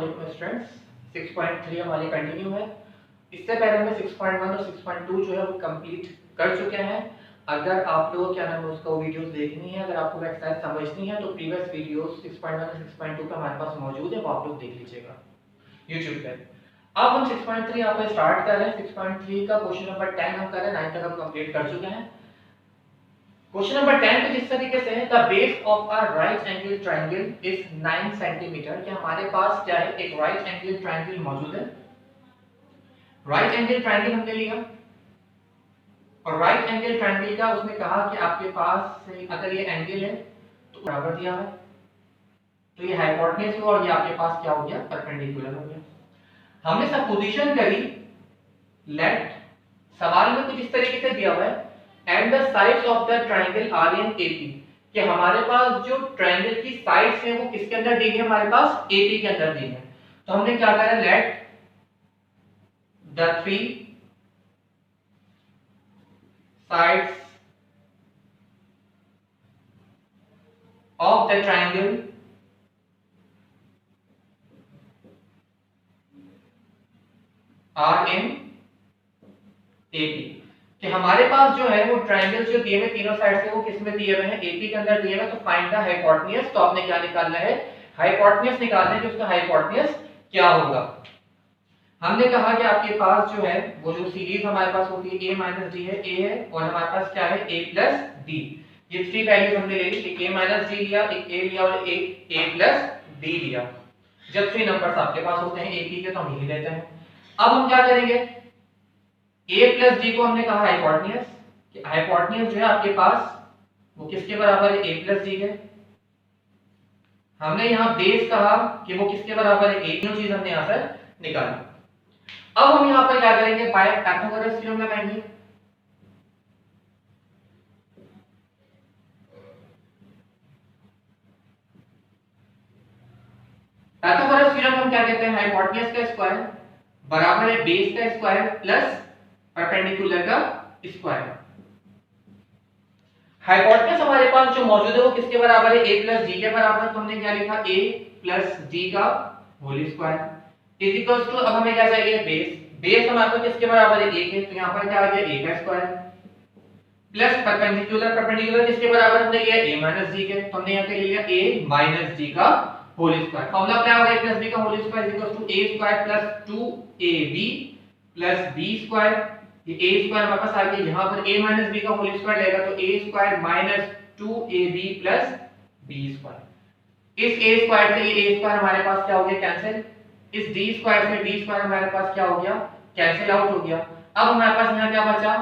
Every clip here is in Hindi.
वालेकुम स्टूडेंट्स। 6.3 हमारी कंटिन्यू है। इससे पहले हमने 6.1 और 6.2 जो है वो कंप्लीट कर चुके हैं। अगर आप लोग क्या नाम है उसका वीडियोस देखनी है, अगर आपको एक्सरसाइज समझनी है तो प्रीवियस वीडियोस 6.1 और 6.2 पे हमारे पास मौजूद है, वो आप लोग देख लीजिएगा YouTube पे। अब हम 6.3 यहाँ पे स्टार्ट कर रहे हैं। 6.3 का क्वेश्चन नंबर 10 हम कर रहे हैं, 9 तक हम कंप्लीट कर चुके हैं। क्वेश्चन नंबर 10 कुछ इस तरीके से है, the base of a right angle triangle is 9 centimetre. कि हमारे पास क्या है, एक राइट एंगल ट्रायंगल मौजूद है। राइट एंगल ट्रायंगल हमने लिया और राइट एंगल ट्रायंगल का उसने कहा कि आपके पास अगर ये एंगल है तो बराबर दिया है, तो ये हाइपोटेन्यूज हुआ और ये आपके पास क्या हो गया, परपेंडिकुलर हो गया। हमने सपोजिशन करी, लेट सवाल में कुछ इस तरीके से दिया हुआ है, and the sides of the triangle are in AP. कि हमारे पास जो ट्रायंगल की साइड्स हैं वो किसके अंदर दी गई है, हमारे पास एपी के अंदर दी है। तो हमने क्या करा, let the three sides of the triangle are in AP. कि हमारे पास जो है वो ट्रायंगल्स जो दिए हुए तीनों साइड से वो किस में दिए हुए हैं, एपी के अंदर दिए हुए हैं। तो फाइंड द हाइपोटेन्यूज। तो आपने क्या निकालना है, हाइपोटेन्यूज निकालना है कि उसका हाइपोटेन्यूज क्या होगा। हमने कहा कि आपके पास जो है वो जो सीरीज हमारे पास होती है a माइनस डी है, a है और हमारे पास क्या है a प्लस डी। ये थ्री वैल्यूज हमने ले ली, एक a माइनस डी लिया, एक a लिया और एक a प्लस डी लिया। जब थ्री नंबर्स आपके पास होते हैं a p के तो हम यही लेते हैं। अब हम क्या करेंगे, a प्लस डी को हमने कहा हाइपोटेन्यूज, कि हाइपोटेन्यूज जो है आपके पास वो किसके बराबर है, a प्लस डी के। हमने यहाँ बेस कहा कि वो किसके बराबर है, एक ही चीज हमने यहाँ से निकाली। अब हम यहां पर क्या करेंगे, बाय पाइथागोरस थ्योरम लगाएंगे। पाइथागोरस थ्योरम हम क्या कहते हैं, हाइपोटेन्यूज का स्क्वायर बराबर है बेस का स्क्वायर प्लस परपेंडिकुलर का स्क्वायर। हाइपोटेन्यूज हमारे पास जो मौजूद है वो किसके बराबर है, a प्लस d के बराबर। तो हमने क्या लिखा, a प्लस d का whole square is equals to, अब हमें क्या चाहिए, बेस। बेस हमारे पास किसके बराबर है, 1 है, तो यहां पर क्या आ गया, a का स्क्वायर प्लस परपेंडिकुलर। परपेंडिकुलर किसके बराबर हमने लिया, a माइनस d के। तो हमने यहां पे ले लिया a माइनस d का होल स्क्वायर। फॉर्मूला क्या होगा, a प्लस b का whole square is equals to a square plus 2ab plus b square. ये a स्क्वायर हमारे पास आ गया, यहां पर a माइनस b का होल स्क्वायर लेगा तो a square minus 2ab plus b square. इस a स्क्वायर से ये a स्क्वायर हमारे पास क्या हो गया, कैंसिल। इस d स्क्वायर से d स्क्वायर हमारे पास क्या हो गया, कैंसिल आउट हो गया। अब हमारे पास यहां क्या बचा,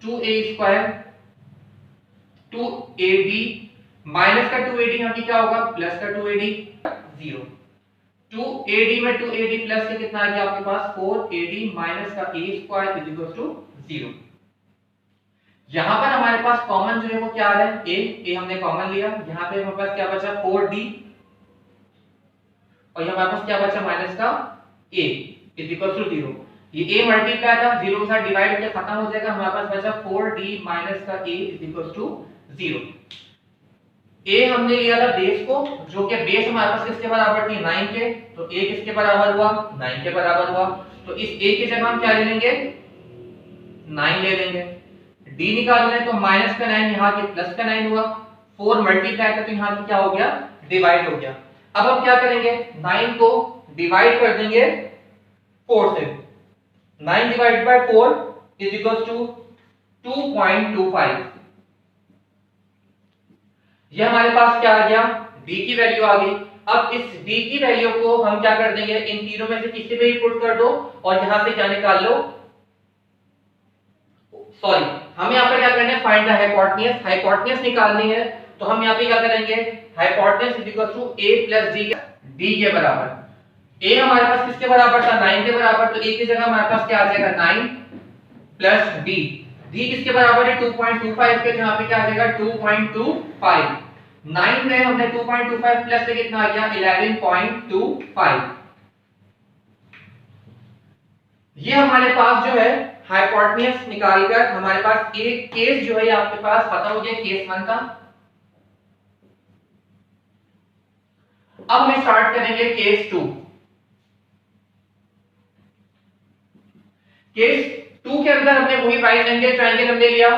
2a स्क्वायर 2ab माइनस का 2ad यहां की क्या होगा, प्लस का 2ad 0। 2ad में 2ad प्लस के कितना आ गया आपके पास, 4ad माइनस का a square is equal to 0। यहां पर हमारे पास कॉमन जो है वो क्या आ रहा है, a हमने कॉमन लिया। यहां पे हमारे पास क्या बचा, 4d और यहां हमारे पास क्या बचा, माइनस का a इज इक्वल टू 0। ये a मल्टीप्लाई था, 0 के साथ डिवाइड करके खत्म हो जाएगा। हमारे पास बचा 4d माइनस का a is equal to 0। a हमने लिया था बेस को, जो कि बेस हमारे पास किसके बराबर थी, 9 के। तो a किसके बराबर हुआ, 9 के बराबर हुआ। तो इस a की जगह हम क्या ले लेंगे, 9 ले लेंगे। d निकाल लें तो माइनस का 9 यहाँ के प्लस का 9 हुआ। 4 मल्टीप्लाई का तो यहाँ की क्या हो गया, डिवाइड हो गया। अब हम क्या करेंगे, 9 को डिवाइड कर देंगे 4 से। 9 divided by 4 is equals to 2.25। ये हमारे पास क्या आ गया, d की वैल्यू आ गई। अब इस d की वैल्यू को हम क्या कर देंगे, इन तीनों में से किसी में भी पुट कर दो और यहां से क्या निकाल लो, सॉरी हमें यहां पर क्या करना है, फाइंड द हाइपोटेन्यूज। हाइपोटेन्यूज निकालनी है तो हम यहां पे क्या करेंगे, hypotenuse is equal to a plus d के बराबर। a हमारे पास किसके बराबर था, 9 के बराबर। तो a की जगह हमारे पास क्या आ जाएगा, 9 प्लस d। d किसके बराबर है, 2.25 के, यहां पे क्या आ जाएगा 2.25। 9 में हमने 2.25 प्लस से कितना आ गया, 11.25। ये हमारे पास जो है हाइपोटेन्यूज निकालकर हमारे पास एक केस जो है आपके पास खत्म हो गया, केस 1 का। अब हम स्टार्ट करेंगे केस 2। केस 2 के अंदर हमने वही राइट एंगल ट्रायंगल हमने लिया,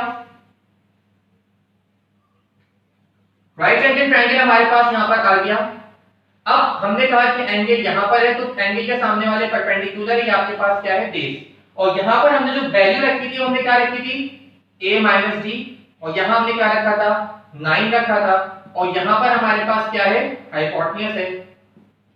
राइट एंगल ट्रायंगल हमारे पास यहां पर आ गया। अब हमने कहा कि एंगल यहां पर है, तो एंगल के सामने वाले परपेंडिकुलर ही आपके पास क्या है, बेस। और यहां पर हमने जो वैल्यू रखी थी हमने क्या रखी थी, a माइनस डी, और यहां हमने क्या रखा था, 9 रखा था। और यहां पर हमारे पास क्या है, हाइपोटेन्यूज है,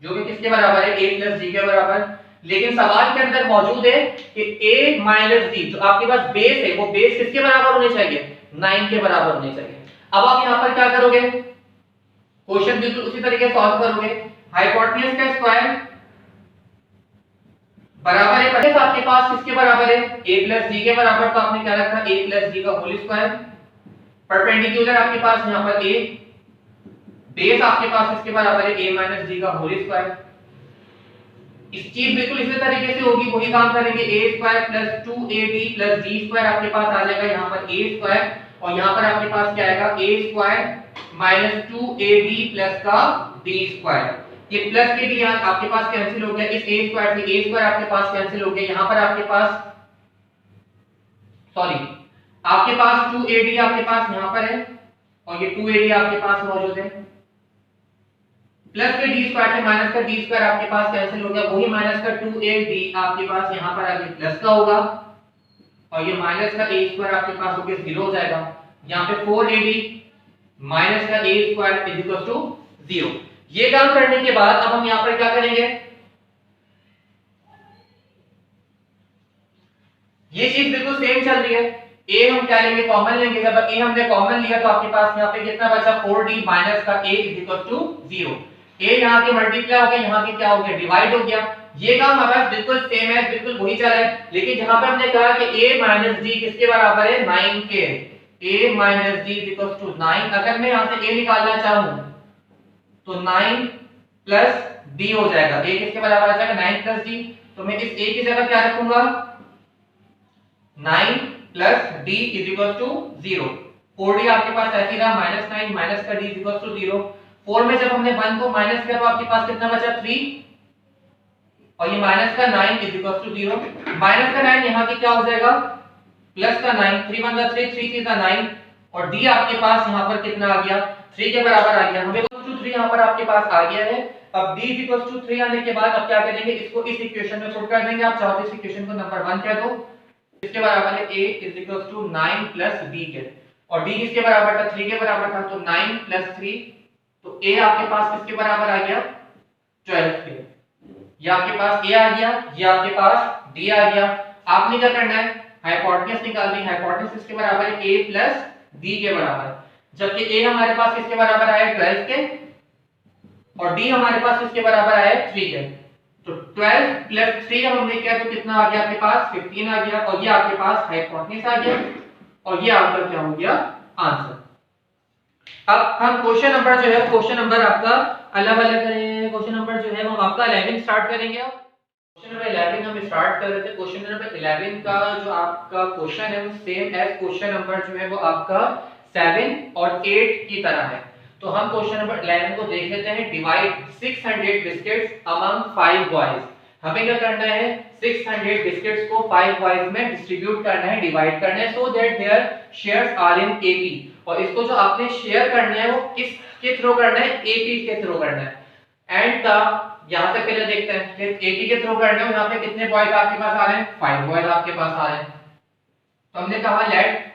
जो कि किसके बराबर है, a प्लस d के बराबर। लेकिन सवाल के अंदर मौजूद है कि a माइनस डी जो आपके पास बेस है, वो बेस किसके बराबर होने चाहिए, 9 के बराबर होने चाहिए। अब आप यहां पर क्या करोगे, क्वेश्चन बिल्कुल उसी तरीके से सॉल्व करोगे। हाइपोटेन्यूज का स्क्वायर बराबर है, बेस आपके पास किसके बराबर है, a प्लस d के बराबर, तो आपने क्या रखा, a प्लस d का होल स्क्वायर। परपेंडिकुलर आपके पास यहां पर a, बेस आपके पास इसके बराबर है a माइनस d का होल स्क्वायर। इस चीज बिल्कुल इसी तरीके से होगी, वही काम करेंगे, a square plus 2ad plus d square आपके पास आ जाएगा यहां पर a स्क्वायर, और यहां पर आपके पास क्या आएगा, a square minus 2ad plus का d स्क्वायर। ये प्लस के d यहां आपके पास कैंसिल हो गया, इस a स्क्वायर से a स्क्वायर आपके पास कैंसिल हो गया, यहां पर आपके पास सॉरी आपके पास 2ad आपके पास यहां पर है, और ये 2ad आपके पास मौजूद है। प्लस के डी स्क्वायर से माइनस का डी स्क्वायर आपके पास कैंसिल हो गया, वही माइनस का 2ab आपके पास यहां पर आगे प्लस का होगा, और ये माइनस का a स्क्वायर आपके पास हो गया 0 हो जाएगा। यहां पे 4ab माइनस का a square is equal to 0। ये काम करने के बाद अब हम यहां पर क्या करेंगे, ये चीज बिल्कुल सेम चल रही है। a हम क्या लेंगे, कॉमन लेंगे। जब a हमने कॉमन लिया तो आपके पास यहां पे कितना बचा, 4d माइनस का a is equal to 0। a यहां के मल्टीप्लाई हो गया, यहां के क्या हो गया, डिवाइड हो गया। ये काम हमारा बिल्कुल सेम है, बिल्कुल वही चल रहा है। लेकिन जहां पे हमने कहा कि a माइनस d किसके बराबर है, 9 के, a minus d is equal to 9। अगर मैं यहां से a निकालना चाहूं तो 9 प्लस d हो जाएगा, a किसके बराबर आ जाएगा, 9 प्लस d। तो मैं इस a की जगह क्या रखूंगा, 9 plus d is equal to 0। 4d आपके पास ऐसे ही रहा, माइनस 9 माइनस का d इज इक्वल टू 0। 4 में जब हमने 1 को माइनस किया तो आपके पास कितना बचा, 3, और ये माइनस का 9 इज इक्वल टू 0। माइनस का 9 यहां की क्या हो जाएगा, प्लस का 9, 3 1 3, 3 3 का 9, और d आपके पास यहां पर कितना आ गया, 3 के बराबर आ गया। हमें इक्वल टू 3 यहां पर आपके पास आ गया है। अब d इक्वल टू 3 आने के बाद अब क्या करेंगे, इसको इस इक्वेशन में पुट कर देंगे। आप चाहो तो इस इक्वेशन को नंबर 1 कह दो, इसके बराबर है a is equal to 9 plus b के, और d किसके बराबर था, 3 के बराबर था, तो 9 प्लस 3, तो a आपके पास किसके बराबर आ गया, 12 के। ये आपके पास a आ गया, ये आपके पास d आ गया। आपने क्या करना है, हाइपोटेन्यूज निकालनी है। हाइपोटेन्यूज किसके बराबर है, a प्लस b के बराबर, जबकि a हमारे पास किसके बराबर आया, 12 के, और d हमारे पास किसके बराबर आया, 3 के। तो 12 प्लस 3 जब हमने किया तो कितना आ गया आपके पास, 15 आ गया, और ये आपके पास हाइपोटेन्यूज आ गया, और ये आपका क्या हो गया, आंसर। अब हम क्वेश्चन नंबर जो है, क्वेश्चन नंबर आपका अलग अलग करेंगे। क्वेश्चन नंबर जो है वो आपका 11 स्टार्ट करेंगे। अब क्वेश्चन नंबर 11 हम स्टार्ट कर रहे थे। क्वेश्चन नंबर 11 का जो आपका क्वेश्चन है वो सेम एज क्वेश्चन नंबर जो है वो आपका 7 और 8 की तरह है। तो हम क्वेश्चन नंबर 11 को देख लेते हैं। Divide 600 biscuits among 5 boys. हमें क्या करना है, 600 बिस्किट्स को 5 बॉयज में डिस्ट्रीब्यूट करना है, डिवाइड करना है, so that their shares are in AP. और इसको जो आपने शेयर करना है वो किसके थ्रू करना है, एपी के थ्रू करना है। एंड द यहां तक पहले देखते हैं कि एपी के थ्रू करना है। यहां पे कितने बॉयज आपके पास आ रहे हैं, 5 बॉयज आपके पास आ रहे हैं। तो हमने कहा लेट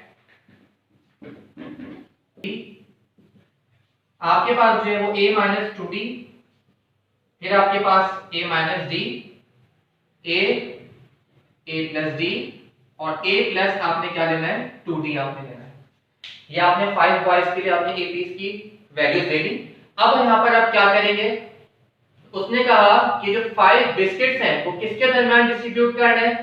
आपके पास जो है वो a माइनस 2d, फिर आपके पास a minus d, a plus d, और a प्लस आपने क्या लेना है, 2d आपने लेना है। ये आपने 5 बॉयज के लिए आपने एपीज की वैल्यूज दे दी। अब यहां पर आप क्या करेंगे, उसने कहा कि जो 5 बिस्किट्स हैं वो किसके दरमियान डिस्ट्रीब्यूट करना है,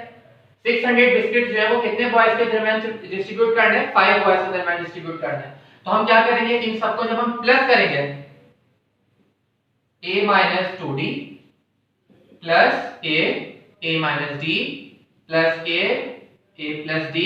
600 बिस्किट्स जो है वो कितने बॉयज के दरमियान डिस्ट्रीब्यूट करना है, 5 बॉयज के दरमियान डिस्ट्रीब्यूट करना है। तो हम क्या करेंगे, इन सबको जब हम प्लस करेंगे, a minus 2d plus a minus d plus a plus d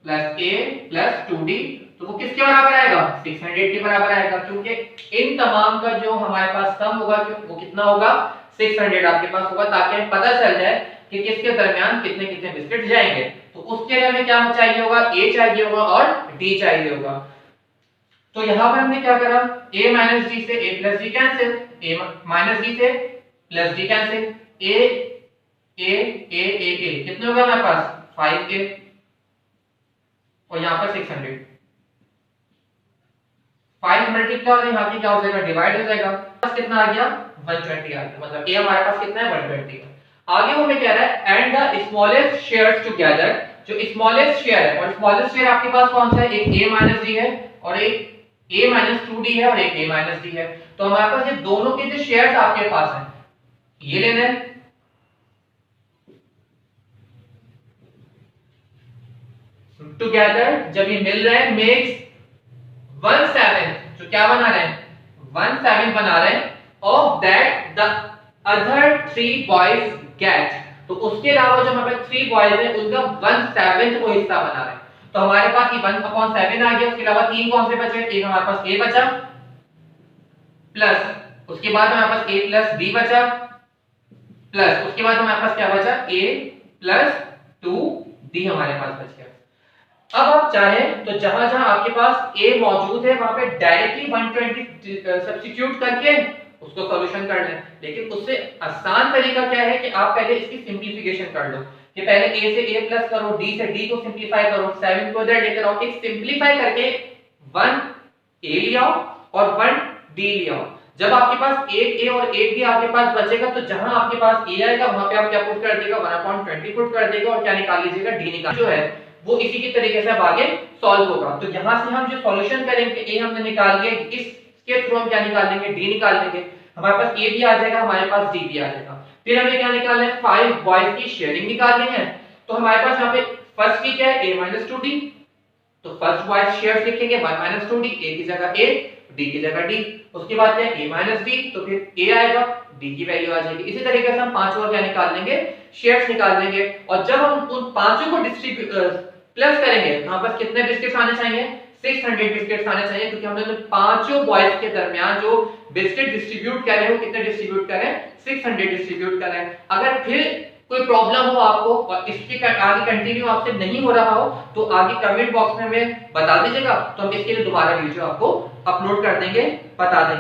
plus a plus 2d, तो वो किसके बराबर आएगा, 600 के बराबर आएगा। क्योंकि इन तमाम का जो हमारे पास सम होगा वो कितना होगा, 600 आपके पास होगा, ताकि हमें पता चल जाए कि किसके दरमियान कितने कितने बिस्किट जाएंगे। तो उसके लिए हमें क्या चाहिए होगा, ए चाहिए होगा और डी चाहिए होगा। तो यहां पर हमने क्या करा, a माइनस डी से a plus D cancel, a minus D से प्लस डी कैंसिल, a कितने हो गए हमारे पास 5a और यहां पर 600, 5 मल्टीप्लाई और यहां की क्या हो जाएगा, डिवाइड हो जाएगा। बस कितना आ गया 120 आ गया, मतलब a हमारे पास कितना है 120 है। आगे वो हमें कह रहा है and the smallest shares together, जो स्मॉलेस्ट शेयर है, और स्मॉलेस्ट शेयर आपके पास कौन सा है, एक a माइनस डी है और एक a माइनस 2d है और एक a माइनस d है। तो हमारे पास ये दोनों के जो शेयर्स आपके पास हैं ये लेना है, टुगेदर जब ये मिल रहे हैं मेक्स 1/7, जो क्या बना रहे हैं 1/7 बना रहे हैं, of that the other 3 boys get. तो उसके अलावा जो हमारे पास 3 बॉयज हैं उनका 1/7 को हिस्सा बना रहे हैं। तो हमारे पास ये 1/7 आ गया, उसके अलावा 3 कौन से बचे, एक हमारे पास a बचा, प्लस उसके बाद हमारे पास a प्लस b बचा, प्लस उसके बाद हमारे पास क्या बचा a प्लस 2d हमारे पास बच गया। अब आप चाहें तो जहां जहां आपके पास a मौजूद है वहां पे डायरेक्टली 120 सब्स्टिट्यूट करके उसको सॉल्यूशन कर लें, लेकिन उससे आसान तरीका क्या है कि आप पहले इसकी सिंपलीफिकेशन कर लो, कि पहले a से a प्लस करो, d से d को सिंपलीफाई करो, 7 को इधर लेकर आओ, एक सिंपलीफाई करके 1a ले आओ और 1d ले आओ। जब आपके पास एक a और एक d आपके पास बचेगा तो जहां आपके पास a आएगा वहां पे आप क्या पुट कर देगा 1/20 पुट कर देगा और क्या निकाल लीजिएगा d निकाल, जो है वो इसी की तरीके से अब आगे सॉल्व होगा। तो यहां से हम जो सॉल्यूशन करेंगे a हमने निकाल लिया, इसके थ्रू हम क्या निकाल लेंगे d निकाल लेंगे, हमारे पास a भी आ जाएगा, हमारे पास d भी आ जाएगा। फिर हमें क्या निकालना है 5 बॉयज की शेयरिंग निकालनी है। तो हमारे पास यहां पे फर्स्ट की क्या है a 2d, तो फर्स्ट बॉयज शेयर्स लिखेंगे 1 2d, a की जगह a d की जगह d, उसके बाद क्या a d, तो फिर a आएगा d की वैल्यू आ जाएगी। इसी तरीके से हम पांचों का क्या निकाल लेंगे, शेयर्स निकाल लेंगे। और जब हम उन पांचों को डिस्ट्रीब्यूट प्लस करेंगे तो हमारे पास कितने बिस्किट्स आने चाहिए, 600 बिस्किट्स आने चाहिए, क्योंकि हमने तो पांचों बॉयज के दरमियान जो बिस्किट डिस्ट्रीब्यूट कर रहे हैं वो कितने डिस्ट्रीब्यूट कर रहे हैं, 600 डिस्ट्रीब्यूट कर रहे हैं। अगर फिर कोई प्रॉब्लम हो आपको और इसके आगे कंटिन्यू आपसे नहीं हो रहा हो तो आगे कमेंट बॉक्स में हमें बता दीजिएगा, तो हम इसके लिए दोबारा वीडियो आपको अपलोड कर देंगे, बता देंगे।